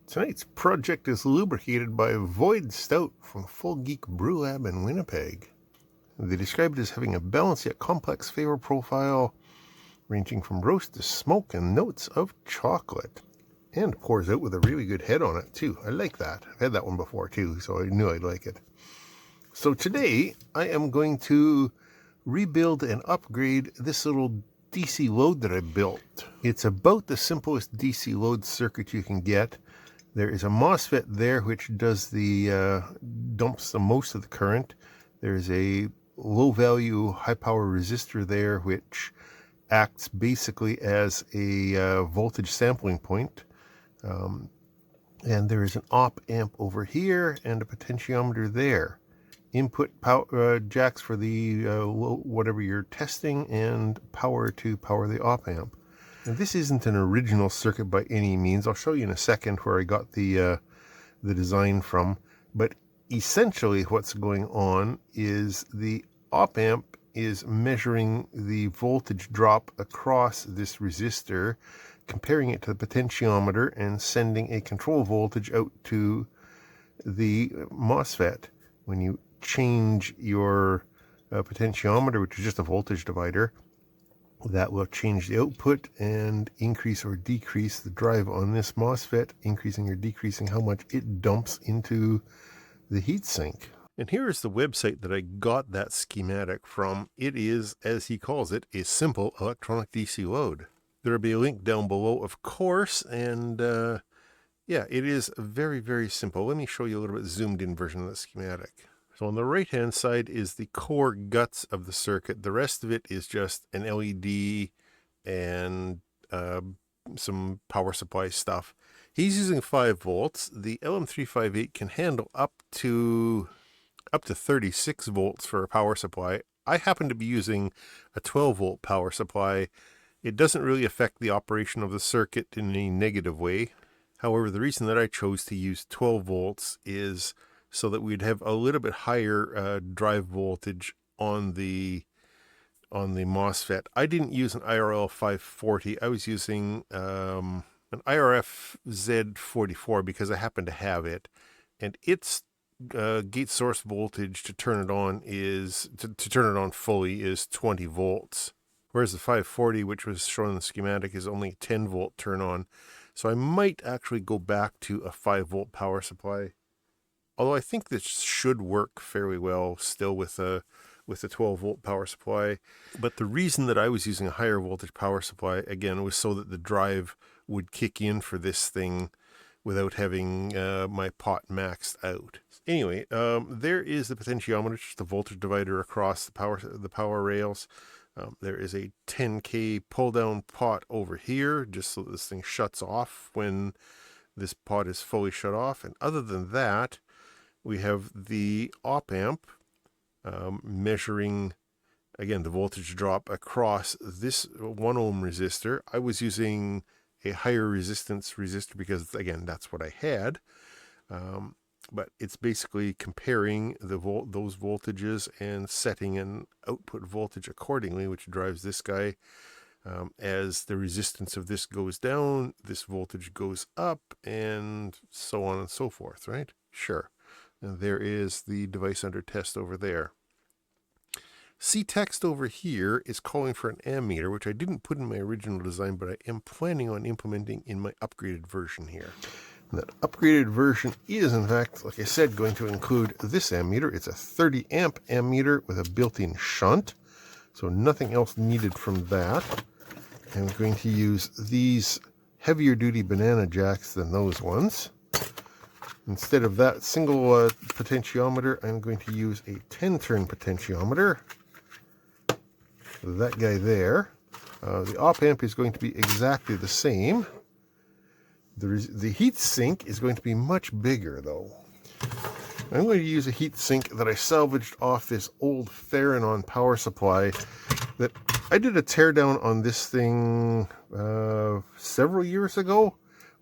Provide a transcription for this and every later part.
Tonight's project is lubricated by Void Stout from Full Geek Brew Lab in Winnipeg. They describe it as having a balanced yet complex flavor profile ranging from roast to smoke and notes of chocolate. And pours out with a really good head on it too. I like that. I've had that one before too, so I knew I'd like it. So today I am going to rebuild and upgrade this little DC load that I built. It's about the simplest DC load circuit you can get. There is a MOSFET there which does the dumps the most of the current. There's a low value high power resistor there which acts basically as a voltage sampling point. And there is an op amp over here and a potentiometer there. Input power jacks for the whatever you're testing, and power to power the op amp. And this isn't an original circuit by any means. I'll show you in a second where I got the design from. But essentially what's going on is the op amp is measuring the voltage drop across this resistor, comparing it to the potentiometer, and sending a control voltage out to the MOSFET. When you change your potentiometer, which is just a voltage divider, that will change the output and increase or decrease the drive on this MOSFET, increasing or decreasing how much it dumps into the heatsink. And here is the website that I got that schematic from. It is, as he calls it, a simple electronic DC load. There will be a link down below, of course, and yeah, it is very, very simple. Let me show you a little bit zoomed in version of the schematic. So on the right hand side is the core guts of the circuit. The rest of it is just an LED and some power supply stuff. He's using 5 volts. The LM358 can handle up to 36 volts for a power supply. I happen to be using a 12 volt power supply. It doesn't really affect the operation of the circuit in any negative way. However, the reason that I chose to use 12 volts is so that we'd have a little bit higher drive voltage on the MOSFET. I didn't use an IRL 540. I was using an IRF Z44 because I happen to have it, and its gate source voltage to turn it on is to turn it on fully is 20 volts, whereas the 540, which was shown in the schematic, is only 10 volt turn on. So I might actually go back to a 5 volt power supply. Although I think this should work fairly well still with a 12 volt power supply. But the reason that I was using a higher voltage power supply, again, was so that the drive would kick in for this thing without having my pot maxed out. Anyway, there is the potentiometer, just the voltage divider across the power rails. There is a 10K pull down pot over here, just so this thing shuts off when this pot is fully shut off. And other than that, we have the op amp measuring, again, the voltage drop across this 1 ohm resistor. I was using a higher resistance resistor because, again, that's what I had. But it's basically comparing those voltages and setting an output voltage accordingly, which drives this guy. As the resistance of this goes down, this voltage goes up, and so on and so forth, right? Sure. And there is the device under test over there. See text over here is calling for an ammeter, which I didn't put in my original design, but I am planning on implementing in my upgraded version here. And that upgraded version is, in fact, like I said, going to include this ammeter. It's a 30 amp ammeter with a built-in shunt, so nothing else needed from that. I'm going to use these heavier duty banana jacks than those ones. Instead of that single potentiometer, I'm going to use a 10-turn potentiometer. That guy there. The op amp is going to be exactly the same. The heat sink is going to be much bigger, though. I'm going to use a heat sink that I salvaged off this old Theranon power supply that I did a teardown on this thing several years ago.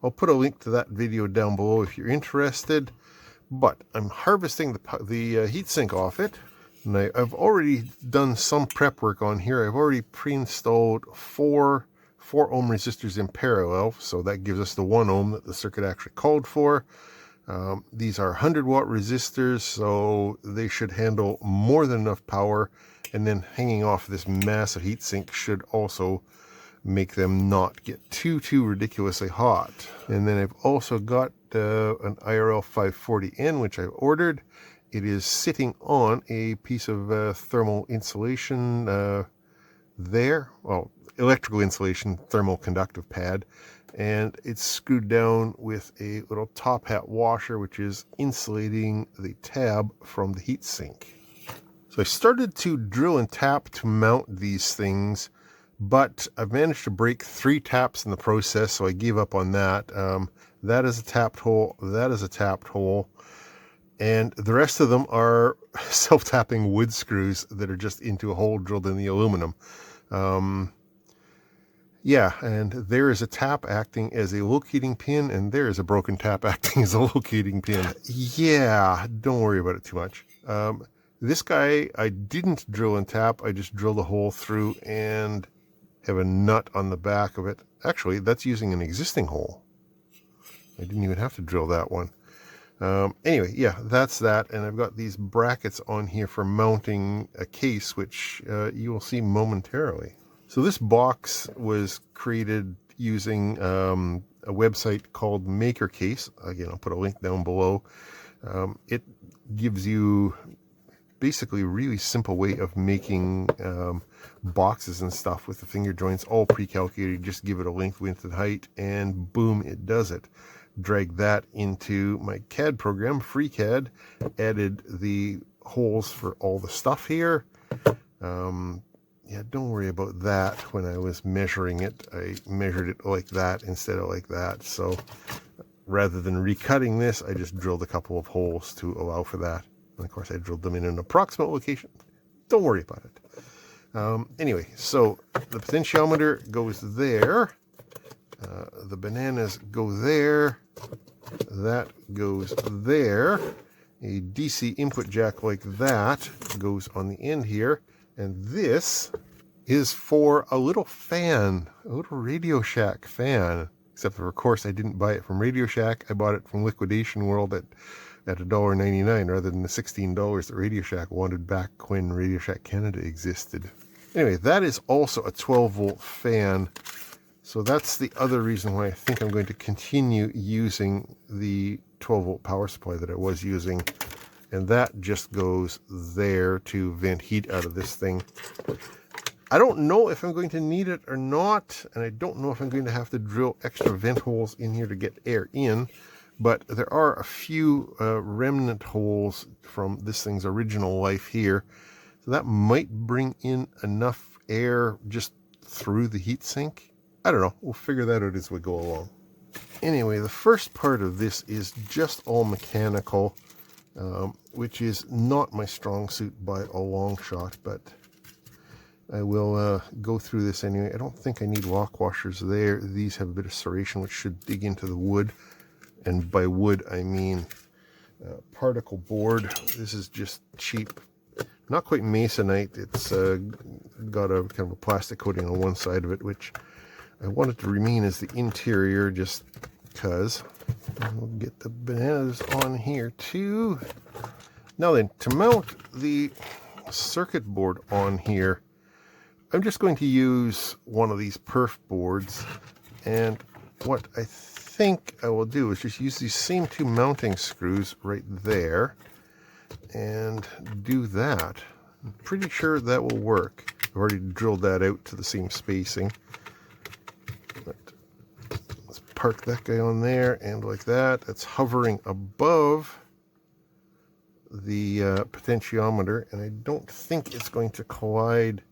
I'll put a link to that video down below if you're interested. But I'm harvesting the heatsink off it, and I've already done some prep work on here. I've already pre-installed 4 4 ohm resistors in parallel, so that gives us the 1 ohm that the circuit actually called for. These are 100-watt resistors, so they should handle more than enough power, and then hanging off this massive heatsink should also make them not get too ridiculously hot. And then I've also got an IRL 540N, which I've ordered. It is sitting on a piece of thermal insulation there, well, electrical insulation thermal conductive pad, and it's screwed down with a little top hat washer, which is insulating the tab from the heatsink. So I started to drill and tap to mount these things, but I've managed to break 3 taps in the process, so I gave up on that. That is a tapped hole, that is a tapped hole, and the rest of them are self-tapping wood screws that are just into a hole drilled in the aluminum. Yeah, and there is a tap acting as a locating pin, and there is a broken tap acting as a locating pin. Yeah, don't worry about it too much. This guy, I didn't drill and tap, I just drilled a hole through and have a nut on the back of it. Actually, that's using an existing hole. I didn't even have to drill that one. Anyway, yeah, that's that, and I've got these brackets on here for mounting a case, which you will see momentarily. So this box was created using a website called MakerCase. Again, I'll put a link down below. It gives you basically a really simple way of making boxes and stuff with the finger joints all pre-calculated. Just give it a length, width, and height, and boom, it does it. Drag that into my CAD program, FreeCAD, added the holes for all the stuff here. Yeah, don't worry about that. When I was measuring it, I measured it like that instead of like that. So rather than recutting this, I just drilled a couple of holes to allow for that. And of course, I drilled them in an approximate location. Don't worry about it. Anyway, so the potentiometer goes there. The bananas go there. That goes there. A DC input jack like that goes on the end here. And this is for a little fan, a little Radio Shack fan. Except for, of course, I didn't buy it from Radio Shack. I bought it from Liquidation World at $1.99 rather than the $16 that Radio Shack wanted back when Radio Shack Canada existed. Anyway, that is also a 12-volt fan. So that's the other reason why I think I'm going to continue using the 12-volt power supply that I was using. And that just goes there to vent heat out of this thing. I don't know if I'm going to need it or not, and I don't know if I'm going to have to drill extra vent holes in here to get air in, but there are a few remnant holes from this thing's original life here. So that might bring in enough air just through the heatsink. I don't know. We'll figure that out as we go along. Anyway, the first part of this is just all mechanical. Which is not my strong suit by a long shot, but I will go through this anyway. I don't think I need lock washers there. These have a bit of serration, which should dig into the wood. And by wood, I mean particle board. This is just cheap, not quite masonite. It's got a kind of a plastic coating on one side of it, which I want it to remain as the interior just because. We'll get the bananas on here too. Now then, to mount the circuit board on here, I'm just going to use one of these perf boards, and what I think I will do is just use these same 2 mounting screws right there and do that. I'm pretty sure that will work. I've already drilled that out to the same spacing. Park that guy on there, and like that, it's hovering above the potentiometer, and I don't think it's going to collide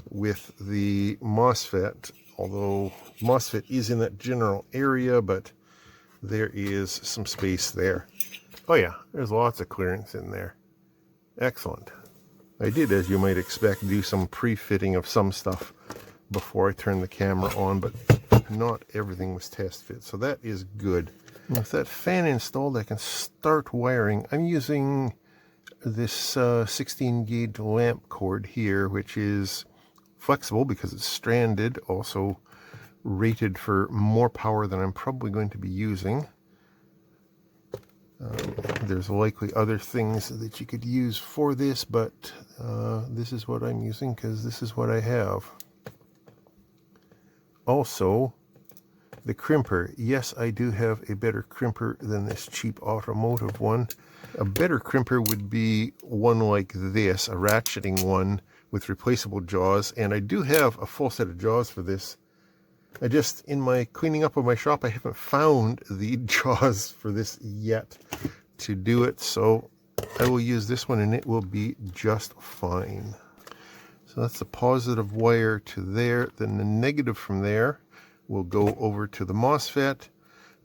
with the MOSFET, although MOSFET is in that general area, but there is some space there. Oh yeah, there's lots of clearance in there. Excellent. I did, as you might expect, do some pre-fitting of some stuff before I turned the camera on, but not everything was test fit, so that is good. With that fan installed, I can start wiring. I'm using this 16 gauge lamp cord here, which is flexible because it's stranded, also rated for more power than I'm probably going to be using. There's likely other things that you could use for this, but this is what I'm using because this is what I have. Also, the crimper. Yes, I do have a better crimper than this cheap automotive one. A better crimper would be one like this, a ratcheting one with replaceable jaws, and I do have a full set of jaws for this. I just, in my cleaning up of my shop, I haven't found the jaws for this yet to do it, so I will use this one and it will be just fine. So that's the positive wire to there. Then the negative from there will go over to the MOSFET.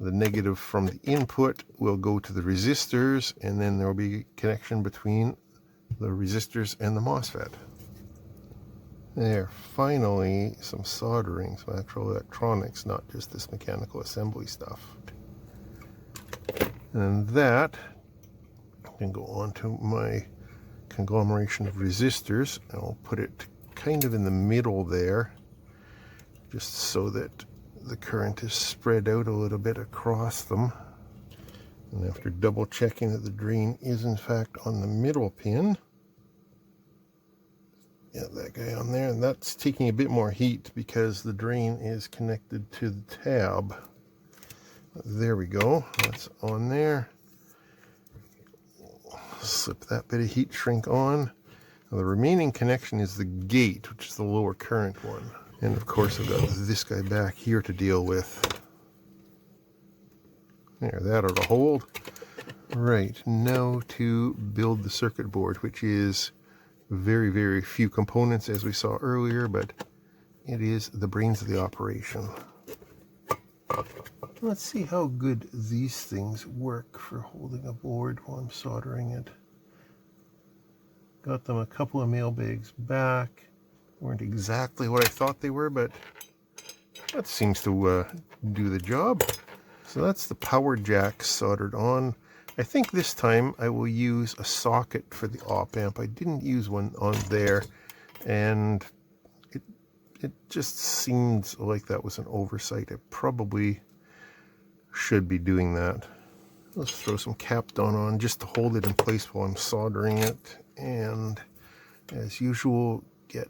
The negative from the input will go to the resistors, and then there will be a connection between the resistors and the MOSFET. There, finally some soldering, some actual electronics, not just this mechanical assembly stuff. And that can go on to my conglomeration of resistors. I'll put it kind of in the middle there, just so that the current is spread out a little bit across them. And after double checking that the drain is in fact on the middle pin, yeah, that guy on there, and that's taking a bit more heat because the drain is connected to the tab. There we go, that's on there. Slip that bit of heat shrink on. Now the remaining connection is the gate, which is the lower current one. And of course I've got this guy back here to deal with. There, that ought to hold. Right, now to build the circuit board, which is very, very few components as we saw earlier, but it is the brains of the operation. Let's see how good these things work for holding a board while I'm soldering it. Got them a couple of mailbags back. Weren't exactly what I thought they were, but that seems to do the job. So that's the power jack soldered on. I think this time I will use a socket for the op amp. I didn't use one on there, and it just seemed like that was an oversight. I probably should be doing that. Let's throw some Kapton on just to hold it in place while I'm soldering it. And as usual, get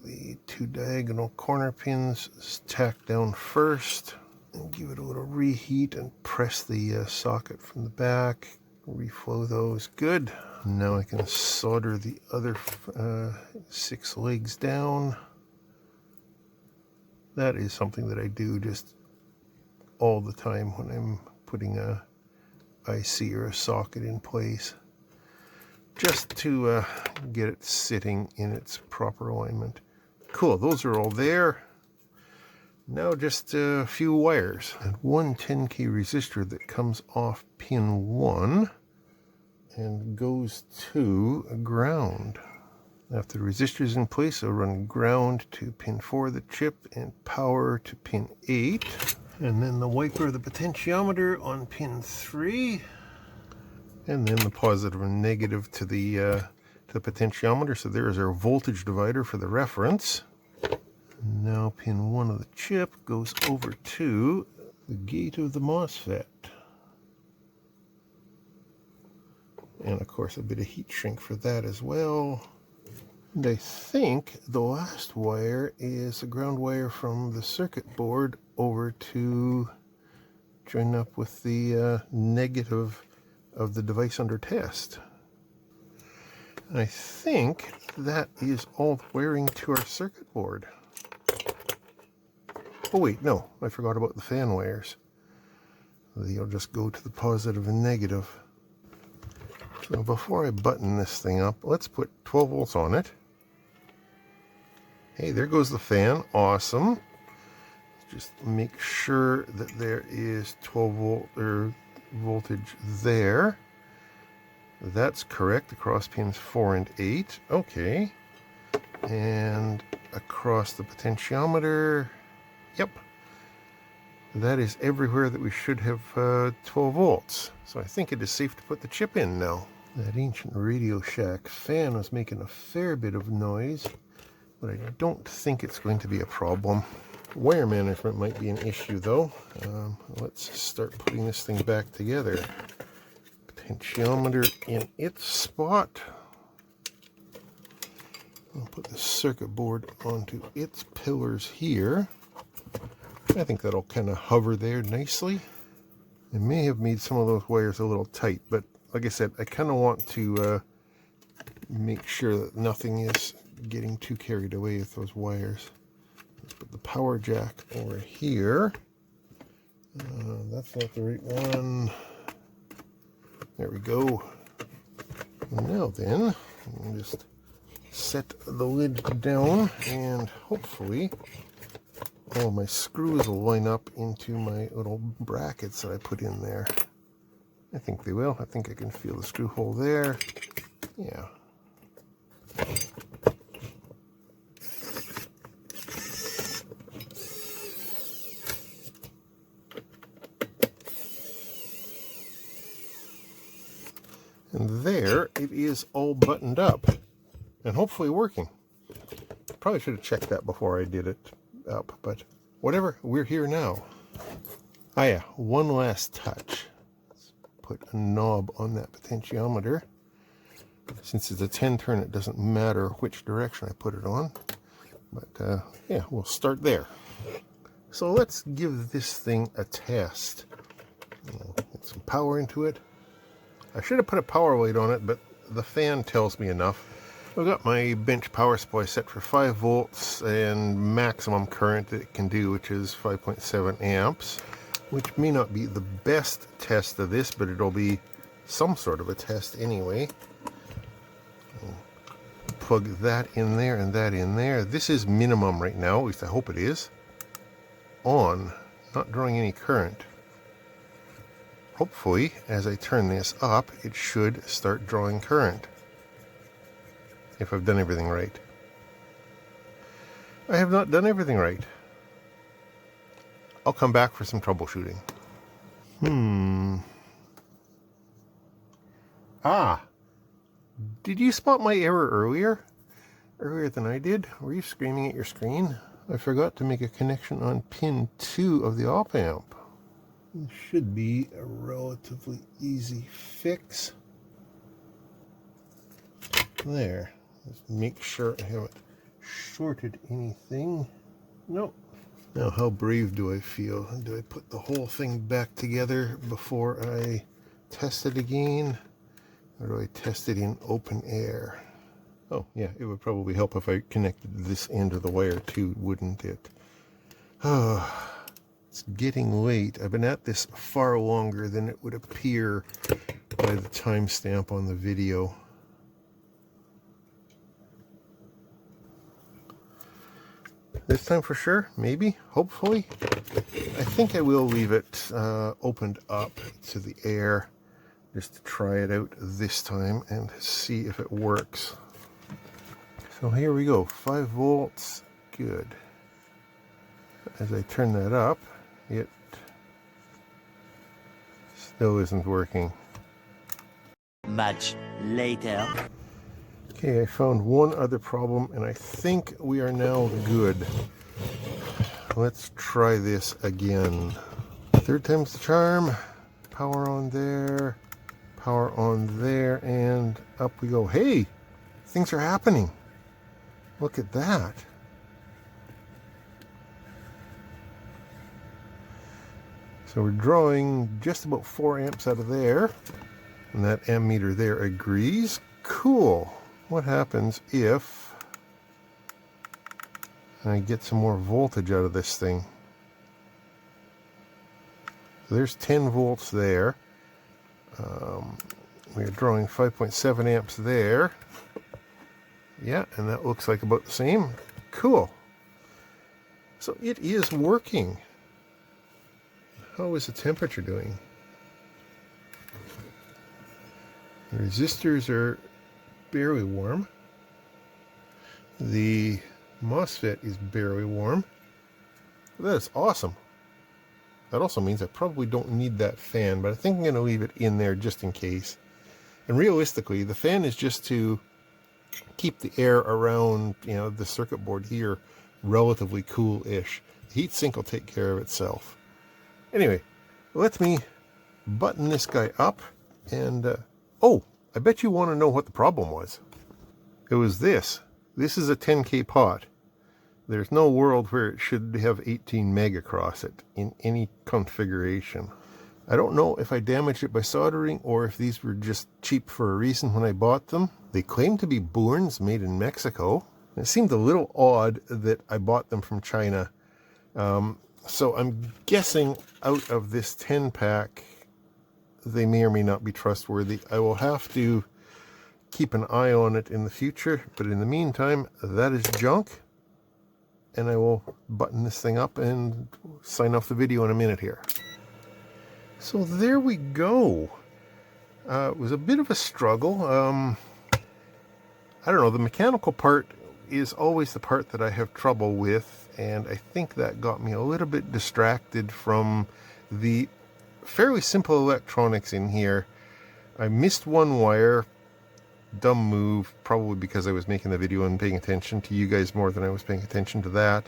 the two diagonal corner pins tacked down first. And give it a little reheat and press the socket from the back. Reflow those. Good. Now I can solder the other 6 legs down. That is something that I do just all the time when I'm putting a IC or a socket in place, just to get it sitting in its proper alignment. Cool, those are all there. Now just a few wires and one 10K resistor that comes off pin 1 and goes to ground. After the resistor is in place, I'll run ground to pin 4 of the chip and power to pin 8. And then the wiper of the potentiometer on pin 3. And then the positive and negative to the potentiometer. So there's our voltage divider for the reference. Now pin 1 of the chip goes over to the gate of the MOSFET. And of course a bit of heat shrink for that as well. And I think the last wire is a ground wire from the circuit board over to join up with the negative of the device under test. And I think that is all the wiring to our circuit board. Oh wait, no, I forgot about the fan wires. They'll just go to the positive and negative. So before I button this thing up, let's put 12 volts on it. Hey, there goes the fan. Awesome. Just make sure that there is 12 volt voltage there. That's correct across pins 4 and 8. Okay. And across the potentiometer. Yep. That is everywhere that we should have 12 volts. So I think it is safe to put the chip in now. That ancient Radio Shack fan was making a fair bit of noise, but I don't think it's going to be a problem. Wire management might be an issue though. Let's start putting this thing back together. Potentiometer in its spot. I'll put the circuit board onto its pillars here. I think that'll kind of hover there nicely. I may have made some of those wires a little tight, but like I said, I kind of want to make sure that nothing is getting too carried away with those wires. Let's put the power jack over here. That's not the right one. There we go. Now then, I'll just set the lid down, and hopefully all my screws will line up into my little brackets that I put in there. I think they will. I think I can feel the screw hole there. Yeah. And there it is, all buttoned up and hopefully working. Probably should have checked that before I did it up, but whatever, we're here now. Ah yeah, one last touch. Let's put a knob on that potentiometer. Since it's a 10 turn, it doesn't matter which direction I put it on. But yeah, we'll start there. So let's give this thing a test. Get some power into it. I should have put a power weight on it, but the fan tells me enough. I've got my bench power supply set for 5 volts and maximum current that it can do, which is 5.7 amps, which may not be the best test of this, but it'll be some sort of a test anyway. Plug that in there and that in there. This is minimum right now, at least I hope it is. On, not drawing any current. Hopefully, as I turn this up, it should start drawing current. If I've done everything right. I have not done everything right. I'll come back for some troubleshooting. Ah! Did you spot my error earlier? Earlier than I did? Were you screaming at your screen? I forgot to make a connection on pin 2 of the op amp. This should be a relatively easy fix. There. Just make sure I haven't shorted anything. Nope. Now how brave do I feel? Do I put the whole thing back together before I test it again? Or do I test it in open air? Oh yeah, it would probably help if I connected this end of the wire too, wouldn't it? Oh. It's getting late. I've been at this far longer than it would appear by the timestamp on the video. This time for sure, maybe, hopefully. I think I will leave it opened up to the air just to try it out this time and see if it works. So here we go, 5 volts, good. As I turn that up, it still isn't working. Much later. Okay, I found one other problem and I think we are now good. Let's try this again. 3rd time's the charm. Power on there, power on there, and up we go. Hey, things are happening. Look at that. So we're drawing just about 4 amps out of there, and that ammeter there agrees. Cool. What happens if I get some more voltage out of this thing? So there's 10 volts there. We're drawing 5.7 amps there. Yeah, and that looks like about the same. Cool. So it is working. How is the temperature doing? The resistors are barely warm. The MOSFET is barely warm. That's awesome. That also means I probably don't need that fan, but I think I'm going to leave it in there just in case. And realistically, the fan is just to keep the air around, you know, the circuit board here relatively cool-ish. heatsink will take care of itself. Anyway, let me button this guy up, and oh, I bet you want to know what the problem was. It was this. This is a 10K pot. There's no world where it should have 18 meg across it in any configuration. I don't know if I damaged it by soldering or if these were just cheap for a reason when I bought them. They claim to be Bournes made in Mexico. It seemed a little odd that I bought them from China. So I'm guessing out of this 10 pack, they may or may not be trustworthy. I will have to keep an eye on it in the future, but in the meantime, that is junk. And I will button this thing up and sign off the video in a minute here. So there we go. It was a bit of a struggle. I don't know, the mechanical part is always the part that I have trouble with, and I think that got me a little bit distracted from the fairly simple electronics in here. I missed one wire. Dumb move, probably because I was making the video and paying attention to you guys more than I was paying attention to that.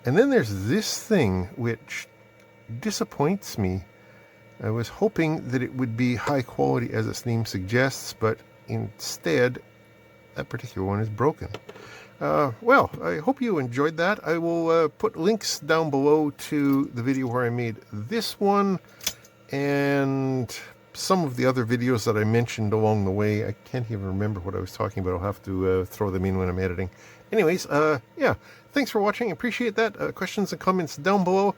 And then there's this thing which disappoints me. I was hoping that it would be high quality as its name suggests, but instead that particular one is broken. Well, I hope you enjoyed that. I will put links down below to the video where I made this one and some of the other videos that I mentioned along the way. I can't even remember what I was talking about. I'll have to throw them in when I'm editing. Anyways, yeah, thanks for watching. Appreciate that. Questions and comments down below.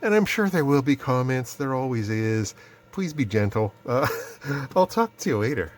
And I'm sure there will be comments. There always is. Please be gentle. I'll talk to you later.